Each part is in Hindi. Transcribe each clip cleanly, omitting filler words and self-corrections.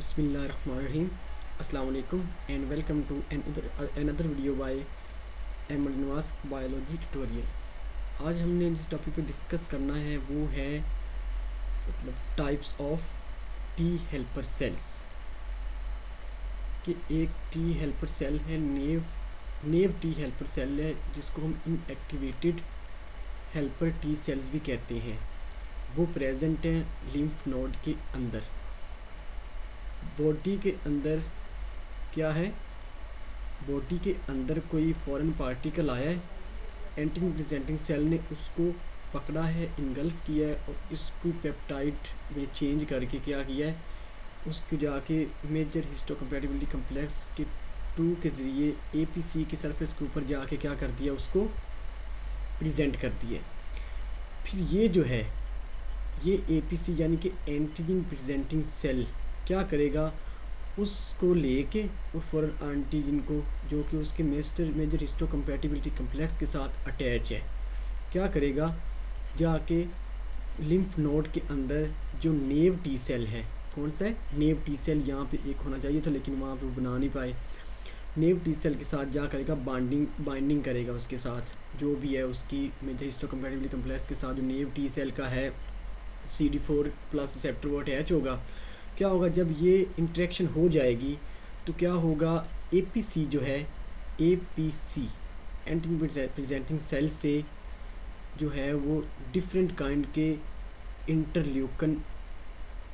Bismillahirrahmanirrahim. Assalamu alaikum and welcome to another video by Ahmed Nawaz biology tutorial. आज हमने जिस टॉपिक पे डिस्कस करना है वो है types of T helper cells. कि एक टी हेल्पर सेल है नेव टी हेल्पर सेल है जिसको हम इनएक्टिवेटेड हेल्पर टी सेल्स भी कहते हैं। वो प्रेजेंट हैं लिम्फ नोड के अंदर। बॉडी के अंदर क्या है, बॉडी के अंदर कोई फॉरेन पार्टिकल आया है, एंटीजन प्रेजेंटिंग सेल ने उसको पकड़ा है, इनगल्फ किया है और इसको पेप्टाइड में चेंज करके क्या किया है, उसको जाके मेजर हिस्टोकम्पैटिबिलिटी कम्प्लेक्स के 2 के ज़रिए एपीसी के सरफेस के ऊपर जाके क्या कर दिया, उसको प्रेजेंट कर दिया। फिर ये जो है ये एपीसी यानी कि एंटीजन प्रेजेंटिंग सेल क्या करेगा, उसको लेके उस फॉरेन एंटीजन को जो कि उसके मेजर हिस्टोकम्पैटिबिलिटी कम्प्लेक्स के साथ अटैच है, क्या करेगा, जाके लिम्फ नोड के अंदर जो नेव टी सेल है, कौन सा है, नेव टी सेल, यहाँ पे एक होना चाहिए था लेकिन वहाँ पे वो बना नहीं पाए। नेव टी सेल के साथ जा करेगा बाइंडिंग करेगा उसके साथ जो भी है उसकी मेजर हिस्टोकम्पैटिबिलिटी कम्प्लेक्स के साथ जो नेव टी सेल का है CD4 प्लस रिसेप्टर वो अटैच होगा। क्या होगा जब ये इंटरेक्शन हो जाएगी तो क्या होगा, एपीसी जो है, एपीसी एंटीजन प्रेजेंटिंग सेल से जो है वो डिफरेंट काइंड के इंटरल्यूकन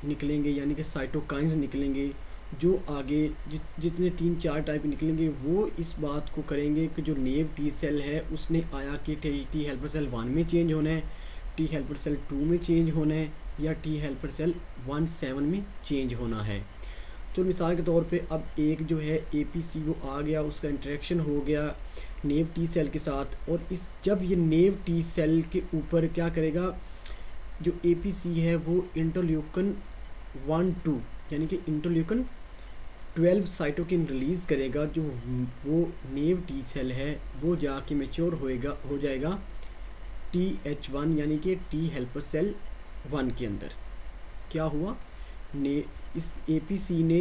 निकलेंगे यानी कि साइटोकाइंस निकलेंगे, जो आगे जितने 3-4 टाइप निकलेंगे वो इस बात को करेंगे कि जो नेव टी सेल है उसने आया कि टी हेल्पर सेल 1 में चेंज होना है, टी हेल्पर सेल 2 में चेंज होना है या टी हेल्पर सेल 1-7 में चेंज होना है। तो मिसाल के तौर पे अब एक जो है एपीसी वो आ गया, उसका इंटरेक्शन हो गया नेव टी सेल के साथ, और इस जब ये नेव टी सेल के ऊपर क्या करेगा, जो एपीसी है वो इंटरल्यूकन 1-2 यानी कि इंटरल्यूकन 12 साइटोकिन रिलीज़ करेगा। जो वो नेव टी सेल है वो जाके मैच्योर हो जाएगा TH1 यानी कि टी हेल्पर सेल 1 के अंदर। क्या हुआ, इस एपीसी ने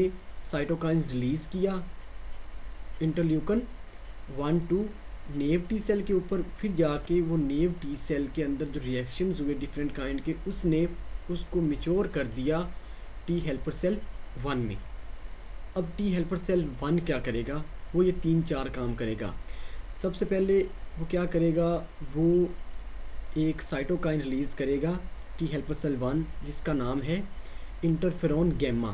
साइटोकाइन रिलीज़ किया इंटरल्यूकन 1-2 नेव टी सेल के ऊपर, फिर जाके वो नेव टी सेल के अंदर जो रिएक्शंस हुए डिफरेंट काइंड के, उसने उसको मैच्योर कर दिया टी हेल्पर सेल 1 में। अब टी हेल्पर सेल 1 क्या करेगा, वो ये 3-4 काम करेगा। सबसे पहले वो क्या करेगा, वो एक साइटोकाइन रिलीज़ करेगा टी हेल्पर सेल 1 जिसका नाम है इंटरफेरॉन गैमा,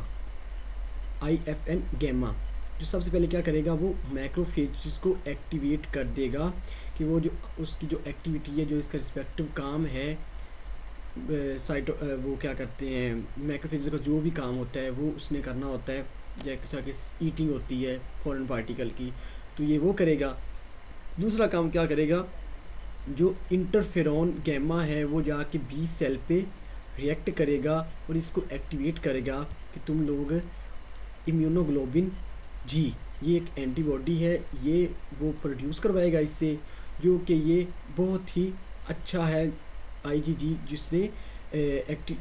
IFN गैमा। जो सबसे पहले क्या करेगा, वो मैक्रोफेजेस को एक्टिवेट कर देगा कि वो जो उसकी जो एक्टिविटी है, जो इसका रिस्पेक्टिव काम है, वो क्या करते हैं, मैक्रोफेजेस का जो भी काम होता है वो उसने करना होता है, जैसा कि ईटिंग होती है फॉरेन पार्टिकल की, तो ये वो करेगा। दूसरा काम क्या करेगा, जो इंटरफेरॉन गैमा है वो जाके बी सेल पे रिएक्ट करेगा और इसको एक्टिवेट करेगा कि तुम लोग इम्यूनोग्लोबिन जी, ये एक एंटीबॉडी है, ये वो प्रोड्यूस करवाएगा इससे, जो कि ये बहुत ही अच्छा है IgG जिसने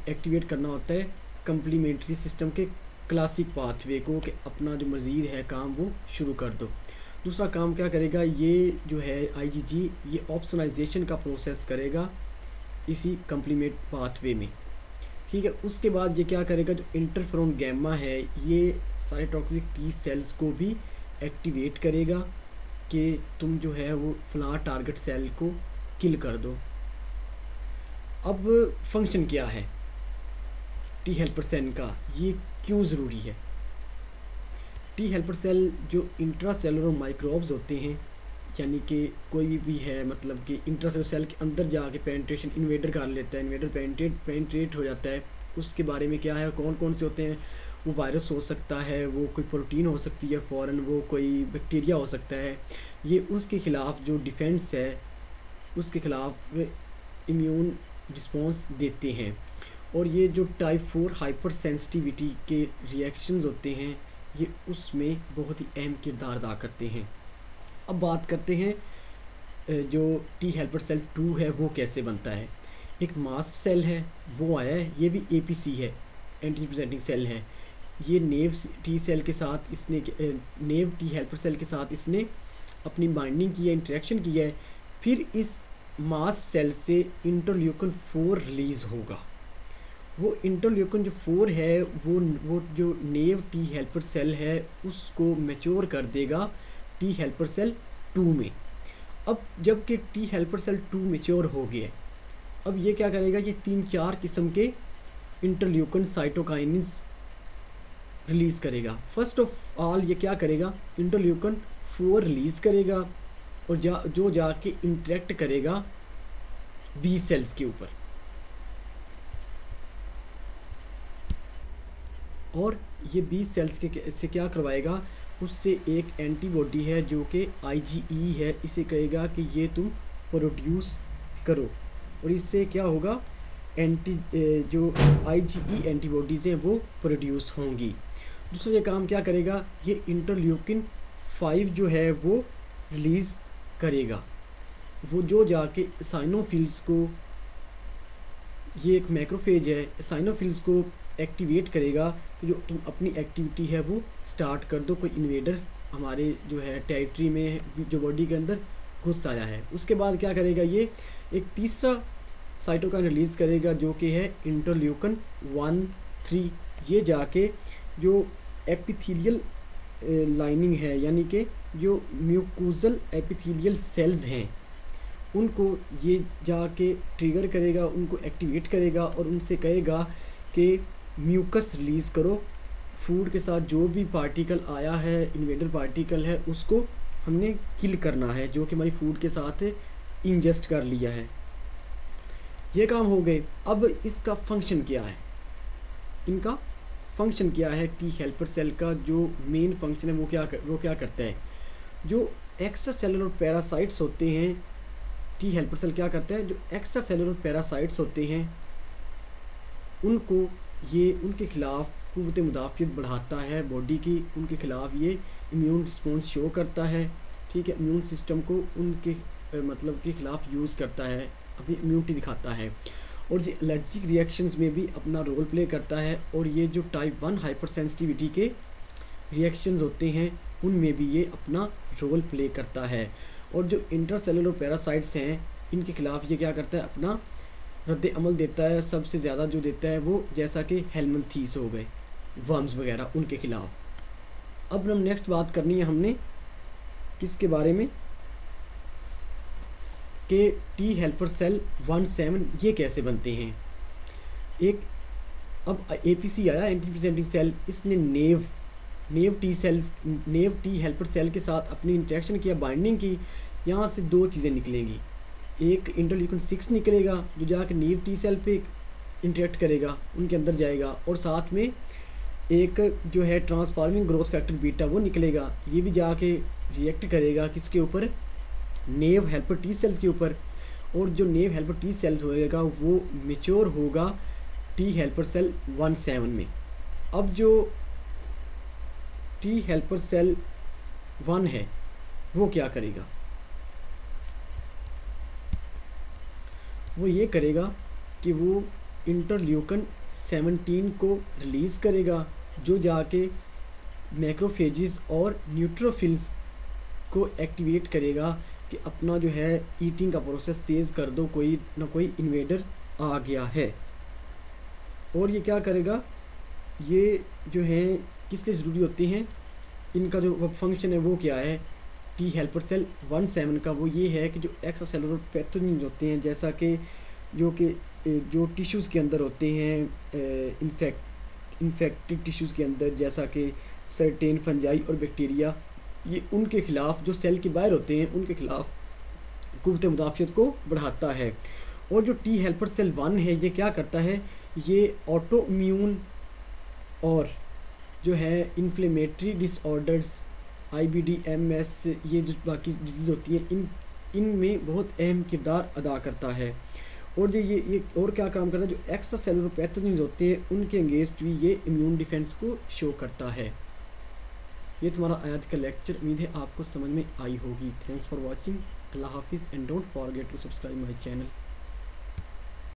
एक्टिवेट करना होता है कम्प्लीमेंट्री सिस्टम के क्लासिक पाथवे को, कि अपना जो मज़ीद है काम वो शुरू कर दो। दूसरा काम क्या करेगा, ये जो है IgG ये ऑप्शनलाइजेशन का प्रोसेस करेगा इसी कम्प्लीमेंट पाथवे में, ठीक है। उसके बाद ये क्या करेगा, जो इंटरफेरॉन गैमा है ये साइटोटॉक्सिक टी सेल्स को भी एक्टिवेट करेगा कि तुम जो है वो फला टारगेट सेल को किल कर दो। अब फंक्शन क्या है टी हेल्पर सेल का, ये क्यों ज़रूरी है। टी हेल्पर सेल जो इंट्रासेलुलर माइक्रोब्स होते हैं, यानी कि कोई भी है, मतलब कि इंट्रासेलुलर सेल के अंदर जाके पेनिट्रेशन इन्वेडर कर लेता है, इन्वेडर पेनिट्रेट हो जाता है। उसके बारे में क्या है, कौन कौन से होते हैं, वो वायरस हो सकता है, वो कोई प्रोटीन हो सकती है फॉरेन, वो कोई बैक्टीरिया हो सकता है। ये उसके ख़िलाफ़ जो डिफेंस है उसके ख़िलाफ़ इम्यून रिस्पॉन्स देते हैं। और ये जो टाइप 4 हाइपर सेंसिटिविटी के रिएक्शंस होते हैं ये उसमें बहुत ही अहम किरदार अदा करते हैं। अब बात करते हैं जो टी हेल्पर सेल 2 है वो कैसे बनता है। एक मास्ट सेल है वो आया है, ये भी एपीसी है, एंटीजन प्रेजेंटिंग सेल है। ये नेव टी सेल के साथ इसने नेव टी हेल्पर सेल के साथ इसने अपनी बाइंडिंग की है, इंटरेक्शन किया है, फिर इस मास्ट सेल से इंटरल्यूकन 4 रिलीज़ होगा। वो इंटरल्यूकन जो 4 है वो जो नेव टी हेल्पर सेल है उसको मैच्योर कर देगा टी हेल्पर सेल 2 में। अब जब कि टी हेल्पर सेल 2 मैच्योर हो गया, अब ये क्या करेगा, ये 3-4 किस्म के इंटरल्यूकन साइटोकाइनिन्स रिलीज़ करेगा। फर्स्ट ऑफ ऑल ये क्या करेगा, इंटरल्यूकन 4 रिलीज़ करेगा और जो जाके इंटरेक्ट करेगा बी सेल्स के ऊपर, और ये बी सेल्स के से क्या करवाएगा, उससे एक एंटीबॉडी है जो कि IgE है, इसे कहेगा कि ये तुम प्रोड्यूस करो, और इससे क्या होगा, जो IgE एंटीबॉडीज़ हैं वो प्रोड्यूस होंगी। दूसरा ये काम क्या करेगा, ये इंटरल्यूकिन 5 जो है वो रिलीज़ करेगा, वो जो जाके साइनोफिल्स को, ये एक मैक्रोफेज है, साइनोफिल्स को एक्टिवेट करेगा कि जो तुम अपनी एक्टिविटी है वो स्टार्ट कर दो, कोई इन्वेडर हमारे जो है टेरिटरी में जो बॉडी के अंदर घुस आया है। उसके बाद क्या करेगा, ये एक तीसरा साइटोकाइन रिलीज़ करेगा जो कि है इंटरल्यूकन 1-3। ये जाके जो एपिथेलियल लाइनिंग है, यानी कि जो म्यूकोजल एपिथेलियल सेल्स हैं, उनको ये जाके ट्रिगर करेगा, उनको एक्टिवेट करेगा और उनसे कहेगा कि म्यूकस रिलीज़ करो, फूड के साथ जो भी पार्टिकल आया है, इन्वेडर पार्टिकल है, उसको हमने किल करना है, जो कि हमारी फूड के साथ इंजेस्ट कर लिया है। ये काम हो गए। अब इसका फंक्शन क्या है, इनका फंक्शन क्या है, टी हेल्पर सेल का जो मेन फंक्शन है वो क्या करता है, जो एक्स्ट्रा सेलुलर पैरासाइट्स होते हैं, टी हेल्पर सेल क्या करता है, जो एक्स्ट्रा सेलुलर पैरासाइट्स होते हैं उनको ये उनके ख़िलाफ़ क़ुव्वत मुदाफ़ियत बढ़ाता है बॉडी की, उनके ख़िलाफ़ ये इम्यून रिस्पॉन्स शो करता है, ठीक है, इम्यून सिस्टम को उनके मतलब के ख़िलाफ़ यूज़ करता है, अपनी इम्यूनिटी दिखाता है, और ये एलर्जिक रिएक्शंस में भी अपना रोल प्ले करता है, और ये जो टाइप 1 हाइपर सेंसिटिविटी के रिएक्शंस होते हैं उनमें भी ये अपना रोल प्ले करता है। और जो इंटरसेलुलर पैरासाइट्स हैं इनके ख़िलाफ़ ये क्या करता है, अपना रद्द अमल देता है। सबसे ज़्यादा जो देता है वो जैसा कि हेलमिंथीस हो गए, वर्म्स वगैरह, उनके ख़िलाफ़। अब हम नेक्स्ट बात करनी है हमने किसके बारे में, कि टी हेल्पर सेल 1-7 ये कैसे बनते हैं। एक अब APC आया, एंटी प्रेजेंटिंग सेल, इसने नेव टी हेल्पर सेल के साथ अपनी इंटरेक्शन किया, बाइंडिंग की, यहाँ से 2 चीज़ें निकलेंगी, एक इंटरल्यूकन 6 निकलेगा जो जाकर नेव टी सेल पे इंटरेक्ट करेगा, उनके अंदर जाएगा, और साथ में एक जो है ट्रांसफार्मिंग ग्रोथ फैक्टर बीटा वो निकलेगा, ये भी जाके रिएक्ट करेगा किसके ऊपर, नेव हेल्पर टी सेल्स के ऊपर, और जो नेव हेल्पर टी सेल्स होएगा वो मेच्योर होगा टी हेल्पर सेल 1-7 में। अब जो टी हेल्पर सेल 1 है वो क्या करेगा, वो ये करेगा कि वो इंटरल्यूकन 17 को रिलीज़ करेगा, जो जाके मैक्रोफेजेस और न्यूट्रोफिल्स को एक्टिवेट करेगा कि अपना जो है ईटिंग का प्रोसेस तेज़ कर दो, कोई ना कोई इन्वेडर आ गया है। और ये क्या करेगा, ये जो है किस लिए ज़रूरी होते हैं, इनका जो फंक्शन है वो क्या है टी हेल्पर सेल 1-7 का, वो ये है कि जो एक्स्ट्रा सेलुलर पैथोजेंस होते हैं, जैसा कि जो टिश्यूज़ के अंदर होते हैं, इन्फेक्टेड टिश्यूज़ के अंदर, जैसा कि सर्टेन फंजाई और बैक्टीरिया, ये उनके ख़िलाफ़ जो सेल के बाहर होते हैं उनके ख़िलाफ़ क़ुव्वत मुदाफ़ियत को बढ़ाता है। और जो टी हेल्पर सेल 1 है ये क्या करता है, ये ऑटो इम्यून और जो है इन्फ्लेमेटरी डिसऑर्डर्स, IBD, MS, ये जो बाकी डिजीज़ होती हैं इनमें बहुत अहम किरदार अदा करता है। और ये और क्या काम करता है, जो एक्स्ट्रा सेलुलर पैथोजेंस होते हैं उनके अगेंस्ट भी ये इम्यून डिफेंस को शो करता है। ये तुम्हारा आज का लेक्चर, उम्मीद है आपको समझ में आई होगी। थैंक्स फॉर वॉचिंग, अल्लाह हाफिज़, and don't forget to subscribe my channel.